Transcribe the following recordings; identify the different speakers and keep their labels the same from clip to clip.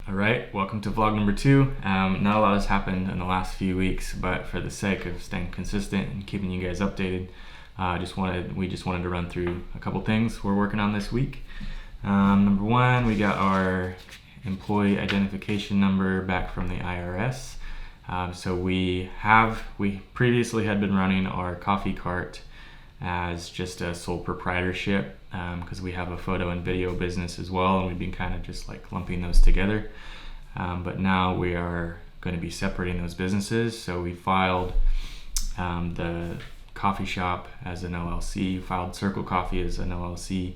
Speaker 1: Alright, welcome to vlog number 2. Not a lot has happened in the last few weeks, but for the sake of staying consistent and keeping you guys updated, we just wanted to run through a couple things we're working on this week. Number 1, we got our employee identification number back from the IRS. So we previously had been running our coffee cart as just a sole proprietorship because we have a photo and video business as well, and we've been kind of just like lumping those together. But now we are going to be separating those businesses. So we filed the coffee shop as an LLC, filed Circle Coffee as an LLC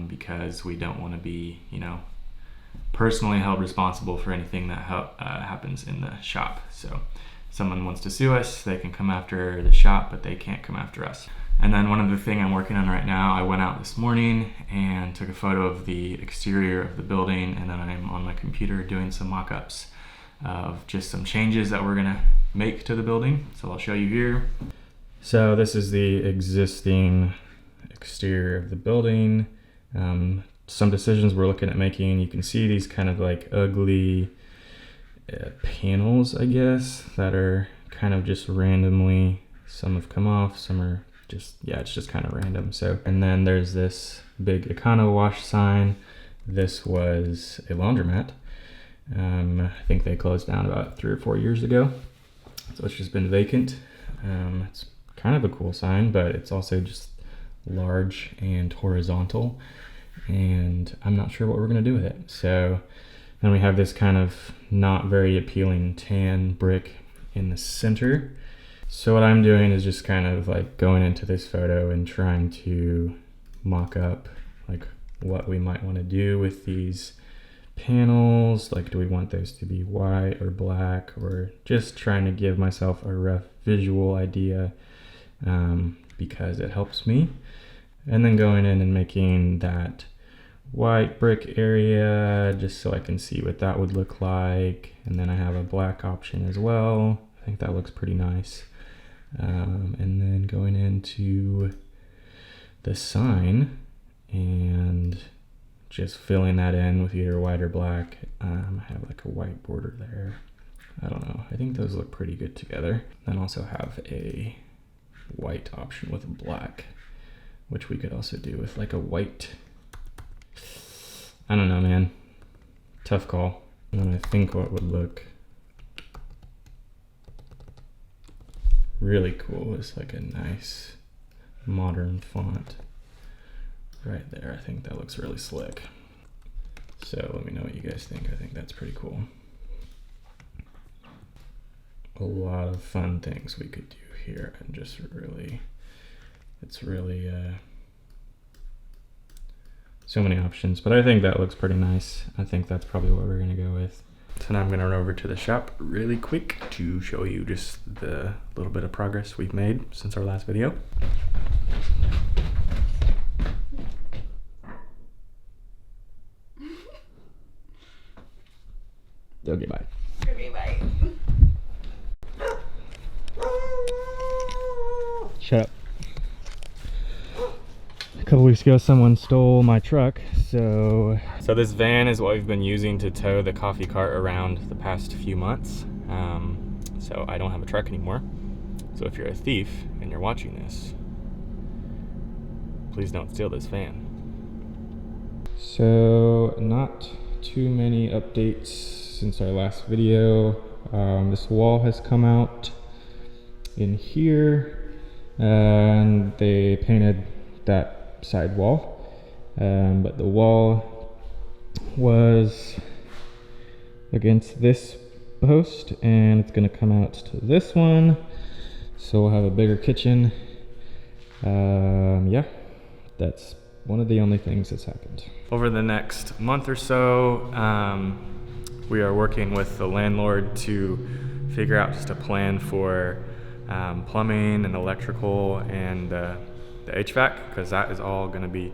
Speaker 1: because we don't want to be, personally held responsible for anything that happens in the shop. So if someone wants to sue us, they can come after the shop, but they can't come after us. And then one other thing I'm working on right now, I went out this morning and took a photo of the exterior of the building, and then I'm on my computer doing some mock-ups of just some changes that we're gonna make to the building. So I'll show you here. So this is the existing exterior of the building. Some decisions we're looking at making. You can see these kind of like ugly panels, I guess, that are kind of just randomly, some have come off, some are just, it's just kind of random. So, and then there's this big Econo Wash sign. This was a laundromat. I think they closed down about 3 or 4 years ago. So it's just been vacant. It's kind of a cool sign, but it's also just large and horizontal, and I'm not sure what we're gonna do with it. So then we have this kind of not very appealing tan brick in the center. So what I'm doing is just kind of like going into this photo and trying to mock up like what we might want to do with these panels. Like, do we want those to be white or black, or just trying to give myself a rough visual idea because it helps me. And then going in and making that white brick area just so I can see what that would look like. And then I have a black option as well. I think that looks pretty nice. And then going into the sign and just filling that in with either white or black. I have like a white border there. I don't know. I think those look pretty good together. Then also have a white option with black, which we could also do with like a white. I don't know, man. Tough call. And then I think what would look really cool is like a nice modern font right there. I think that looks really slick. So let me know what you guys think. I think that's pretty cool. A lot of fun things we could do here, and just really, it's really so many options, but I think that looks pretty nice. I think that's probably what we're gonna go with. So now I'm gonna run over to the shop really quick to show you just the little bit of progress we've made since our last video. Okay, bye.
Speaker 2: Okay, bye.
Speaker 1: Shut up. A couple weeks ago, someone stole my truck. So this van is what we've been using to tow the coffee cart around the past few months. So I don't have a truck anymore. So if you're a thief and you're watching this, please don't steal this van. So not too many updates since our last video. This wall has come out in here, and they painted that side wall, but the wall was against this post, and it's going to come out to this one, so we'll have a bigger kitchen. Yeah, that's one of the only things that's happened. Over the next month or so, we are working with the landlord to figure out just a plan for plumbing and electrical and the HVAC, because that is all going to be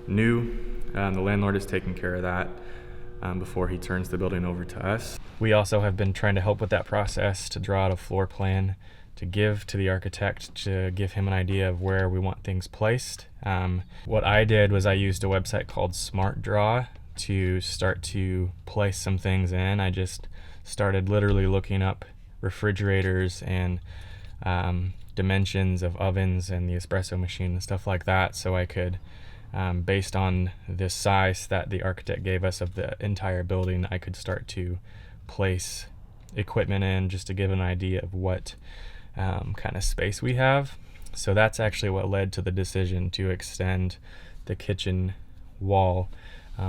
Speaker 1: new. The landlord is taking care of that before he turns the building over to us. We also have been trying to help with that process to draw out a floor plan to give to the architect to give him an idea of where we want things placed. What I did was I used a website called Smart Draw to start to place some things in. I just started literally looking up refrigerators and dimensions of ovens and the espresso machine and stuff like that, so I could, based on the size that the architect gave us of the entire building, I could start to place equipment in, just to give an idea of what kind of space we have. So that's actually what led to the decision to extend the kitchen wall,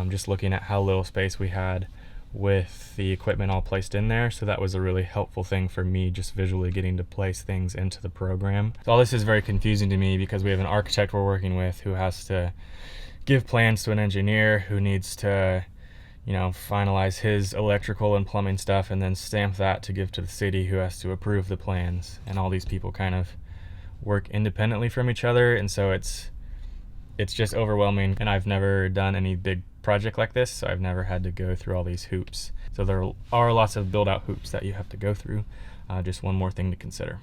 Speaker 1: just looking at how little space we had with the equipment all placed in there. So that was a really helpful thing for me, just visually getting to place things into the program. So all this is very confusing to me because we have an architect we're working with who has to give plans to an engineer who needs to, finalize his electrical and plumbing stuff and then stamp that to give to the city, who has to approve the plans. And all these people kind of work independently from each other, and so it's just overwhelming. And I've never done any big project like this, so I've never had to go through all these hoops. So there are lots of build out hoops that you have to go through. Just one more thing to consider.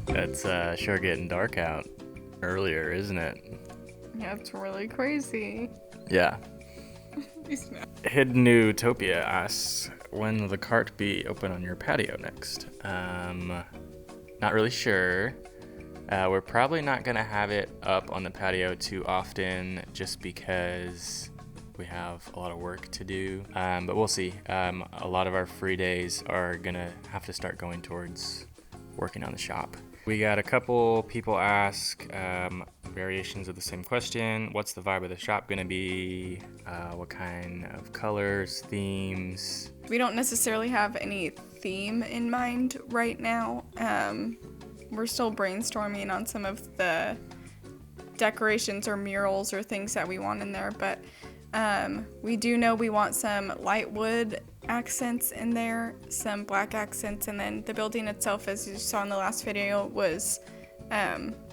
Speaker 1: It's sure getting dark out earlier, isn't it?
Speaker 2: Yeah, it's really crazy.
Speaker 1: Yeah. Hidden Utopia asks, when will the cart be open on your patio next? Not really sure. We're probably not going to have it up on the patio too often, just because we have a lot of work to do. But we'll see. A lot of our free days are going to have to start going towards working on the shop. We got a couple people ask variations of the same question. What's the vibe of the shop going to be? What kind of colors, themes?
Speaker 2: We don't necessarily have any theme in mind right now. We're still brainstorming on some of the decorations or murals or things that we want in there, but we do know we want some light wood accents in there, some black accents, and then the building itself, as you saw in the last video, was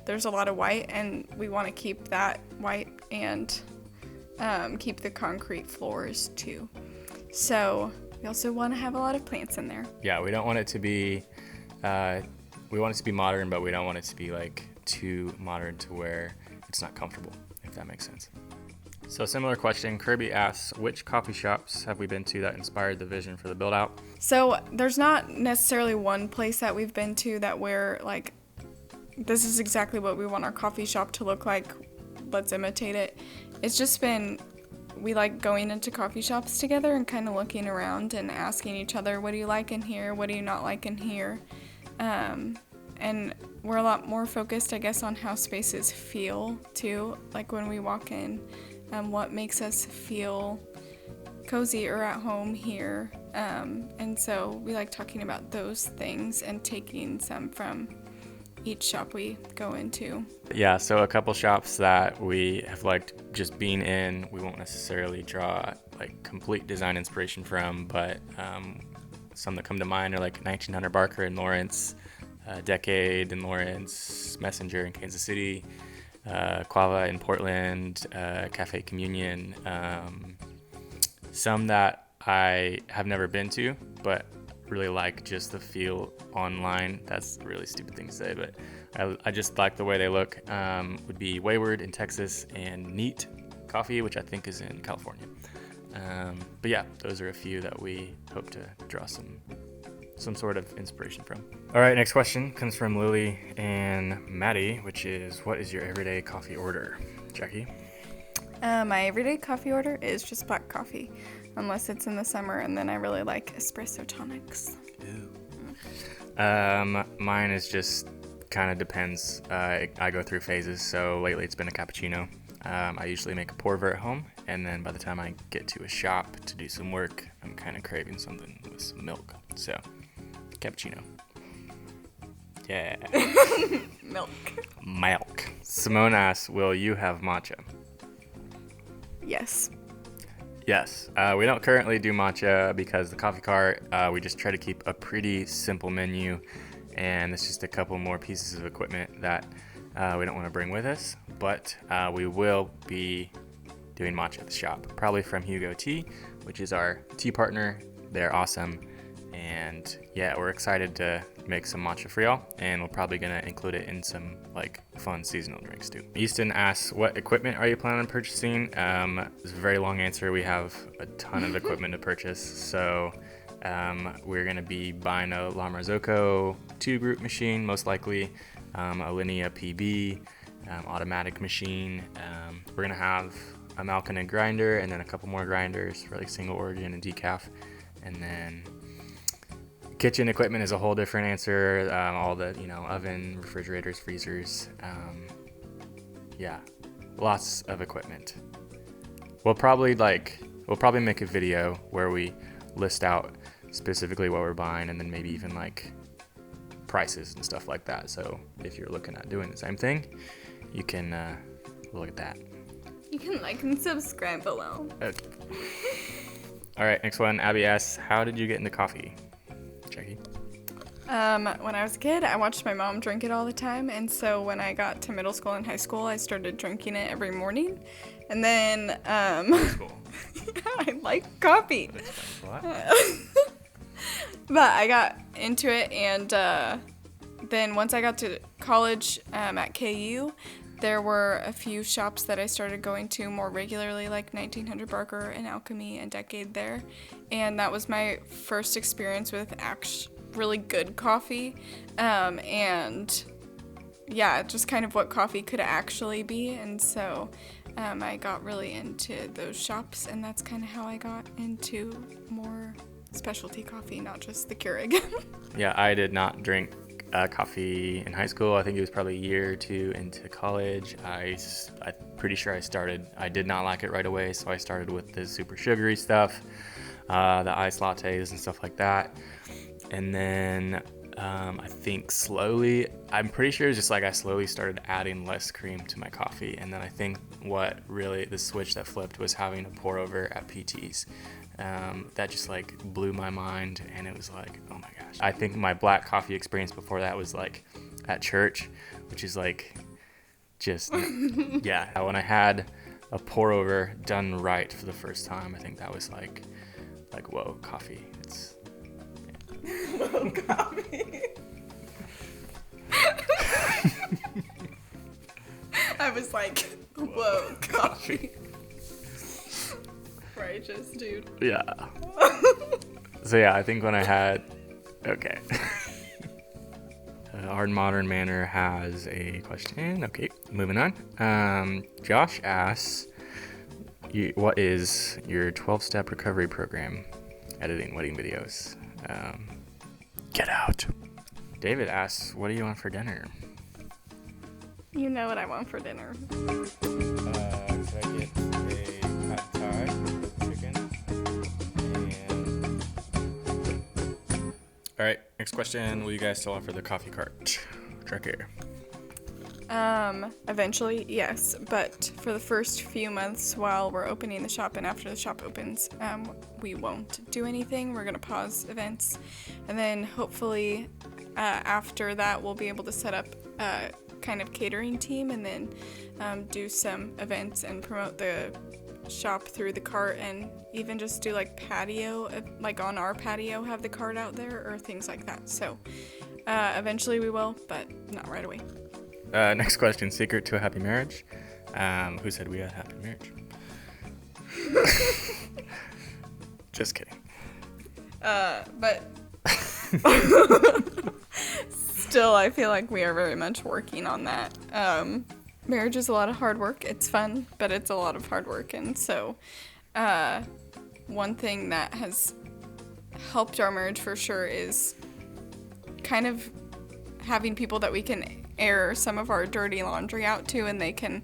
Speaker 2: there's a lot of white, and we want to keep that white and keep the concrete floors too. So we also want to have a lot of plants in there.
Speaker 1: Yeah, we don't want it to be we want it to be modern, but we don't want it to be like too modern to where it's not comfortable, if that makes sense. So similar question, Kirby asks, which coffee shops have we been to that inspired the vision for the build out?
Speaker 2: So there's not necessarily one place that we've been to that we're like, this is exactly what we want our coffee shop to look like, let's imitate it. It's just been, we like going into coffee shops together and kind of looking around and asking each other, what do you like in here? What do you not like in here? And we're a lot more focused, I guess, on how spaces feel too. Like when we walk in, what makes us feel cozy or at home here. And so we like talking about those things and taking some from each shop we go into.
Speaker 1: Yeah, so a couple shops that we have liked just being in, we won't necessarily draw like complete design inspiration from, but some that come to mind are like 1900 Barker in Lawrence, Decade in Lawrence, Messenger in Kansas City, Quava in Portland, Cafe Communion. Some that I have never been to, but really like just the feel online. That's a really stupid thing to say, but I just like the way they look. Would be Wayward in Texas and Neat Coffee, which I think is in California. But yeah, those are a few that we hope to draw some sort of inspiration from. All right, next question comes from Lily and Maddie, which is, what is your everyday coffee order? Jackie?
Speaker 2: My everyday coffee order is just black coffee, unless it's in the summer, and then I really like espresso tonics.
Speaker 1: Ooh. Mine is just kind of depends. I go through phases, so lately it's been a cappuccino. I usually make a pour over at home, and then by the time I get to a shop to do some work, I'm kind of craving something with some milk. So, cappuccino. Yeah. Milk. Simone asks, will you have matcha?
Speaker 2: Yes.
Speaker 1: Yes. We don't currently do matcha because the coffee cart, we just try to keep a pretty simple menu, and it's just a couple more pieces of equipment that we don't want to bring with us, but we will be doing matcha at the shop, probably from Hugo Tea, which is our tea partner. They're awesome, And yeah, we're excited to make some matcha for y'all, and we're probably gonna include it in some like fun seasonal drinks too. Easton asks, what equipment are you planning on purchasing? It's a very long answer. We have a ton of equipment to purchase, so we're gonna be buying a La Marzocco 2-group machine, most likely, a Linea PB, automatic machine. We're gonna have a Malkin grinder, and then a couple more grinders for like single origin and decaf, and then kitchen equipment is a whole different answer. All the, oven, refrigerators, freezers. Yeah, lots of equipment. We'll probably make a video where we list out specifically what we're buying, and then maybe even like prices and stuff like that. So if you're looking at doing the same thing, you can look at that.
Speaker 2: You can like and subscribe below.
Speaker 1: Okay. All right, next one. Abby asks, how did you get into coffee? Jackie?
Speaker 2: When I was a kid, I watched my mom drink it all the time, and so when I got to middle school and high school, I started drinking it every morning. And then
Speaker 1: Cool.
Speaker 2: I like coffee. But I got into it, and then once I got to college at KU, there were a few shops that I started going to more regularly, like 1900 Barker and Alchemy and Decade there. And that was my first experience with really good coffee. And yeah, just kind of what coffee could actually be. And so I got really into those shops, and that's kind of how I got into more specialty coffee, not just the Keurig.
Speaker 1: Yeah, I did not drink coffee in high school. I think it was probably a year or two into college. I'm pretty sure I did not like it right away, so I started with the super sugary stuff, the iced lattes and stuff like that. And then I think I'm pretty sure it's just like I slowly started adding less cream to my coffee. And then I think what really, the switch that flipped was having a pour over at PT's. That just like blew my mind, and it was like, oh my gosh. I think my black coffee experience before that was like at church, which is like just, yeah. When I had a pour over done right for the first time, I think that was like whoa, coffee. It's
Speaker 2: Whoa, coffee. I was like, whoa, coffee. Righteous, dude.
Speaker 1: Yeah. So yeah, I think when I had, okay. Our modern manor has a question. Okay, moving on. Josh asks, what is your 12-step recovery program? Editing wedding videos. Get out. David asks, what do you want for dinner?
Speaker 2: You know what I want for dinner.
Speaker 1: Should I get a pad thai with chicken? All right, next question. Will you guys still offer the coffee cart? Check here.
Speaker 2: Eventually, yes, but for the first few months while we're opening the shop and after the shop opens, we won't do anything. We're gonna pause events, and then hopefully after that we'll be able to set up a kind of catering team, and then do some events and promote the shop through the cart, and even just do like patio, like on our patio, have the cart out there or things like that. So eventually we will, but not right away.
Speaker 1: Next question, secret to a happy marriage. Who said we had a happy marriage? Just kidding.
Speaker 2: But still, I feel like we are very much working on that. Marriage is a lot of hard work. It's fun, but it's a lot of hard work. And so one thing that has helped our marriage for sure is kind of having people that we can air some of our dirty laundry out to, and they can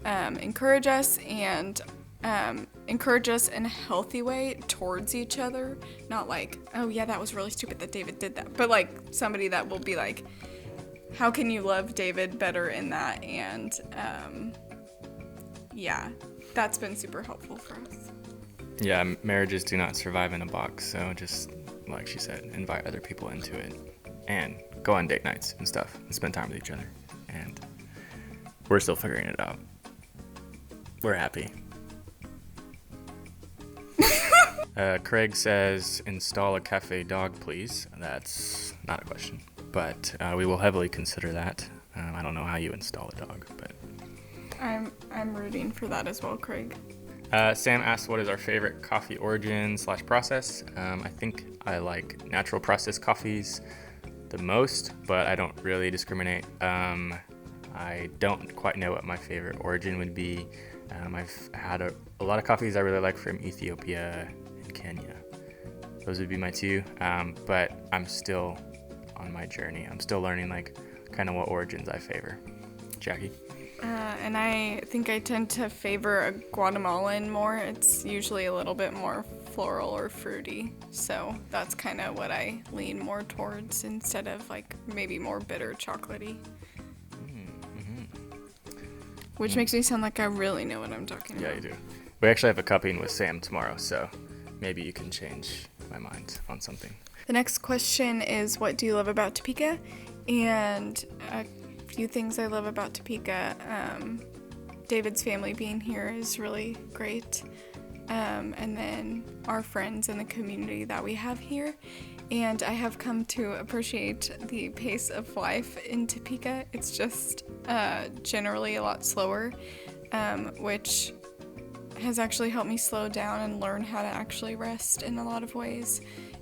Speaker 2: encourage us and encourage us in a healthy way towards each other. Not like, oh yeah, that was really stupid that David did that, but like somebody that will be like, how can you love David better in that? And yeah, that's been super helpful for us.
Speaker 1: Yeah, marriages do not survive in a box, so just like she said, invite other people into it and go on date nights and stuff and spend time with each other. And we're still figuring it out. We're happy. Craig says, install a cafe dog, please. That's not a question, but we will heavily consider that. I don't know how you install a dog, but...
Speaker 2: I'm rooting for that as well, Craig.
Speaker 1: Sam asked, what is our favorite coffee origin / process? I think I like natural processed coffees the most, but I don't really discriminate. I don't quite know what my favorite origin would be. I've had a lot of coffees I really like from Ethiopia and Kenya. Those would be my two, but I'm still on my journey. I'm still learning like kind of what origins I favor. Jackie?
Speaker 2: And I think I tend to favor a Guatemalan more. It's usually a little bit more floral or fruity, so that's kind of what I lean more towards instead of like maybe more bitter chocolatey. Which makes me sound like I really know what I'm talking about.
Speaker 1: Yeah, you do. We actually have a cupping with Sam tomorrow, so maybe you can change my mind on something.
Speaker 2: The next question is, what do you love about Topeka? And a few things I love about Topeka. David's family being here is really great. And then our friends and the community that we have here. And I have come to appreciate the pace of life in Topeka. It's just generally a lot slower, which has actually helped me slow down and learn how to actually rest in a lot of ways.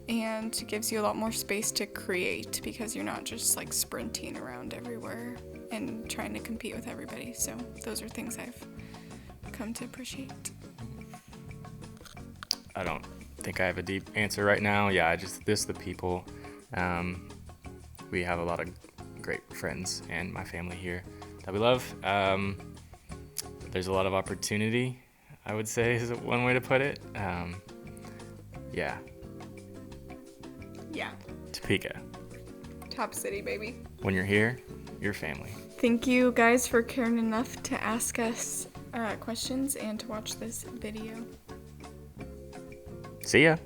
Speaker 2: And gives you a lot more space to create because you're not just like sprinting around everywhere and trying to compete with everybody. So those are things I've come to appreciate.
Speaker 1: I don't think I have a deep answer right now. Yeah, the people. We have a lot of great friends and my family here that we love. There's a lot of opportunity, I would say, is one way to put it. Yeah.
Speaker 2: Yeah.
Speaker 1: Topeka.
Speaker 2: Top city, baby.
Speaker 1: When you're here, you're family.
Speaker 2: Thank you guys for caring enough to ask us questions and to watch this video.
Speaker 1: See ya.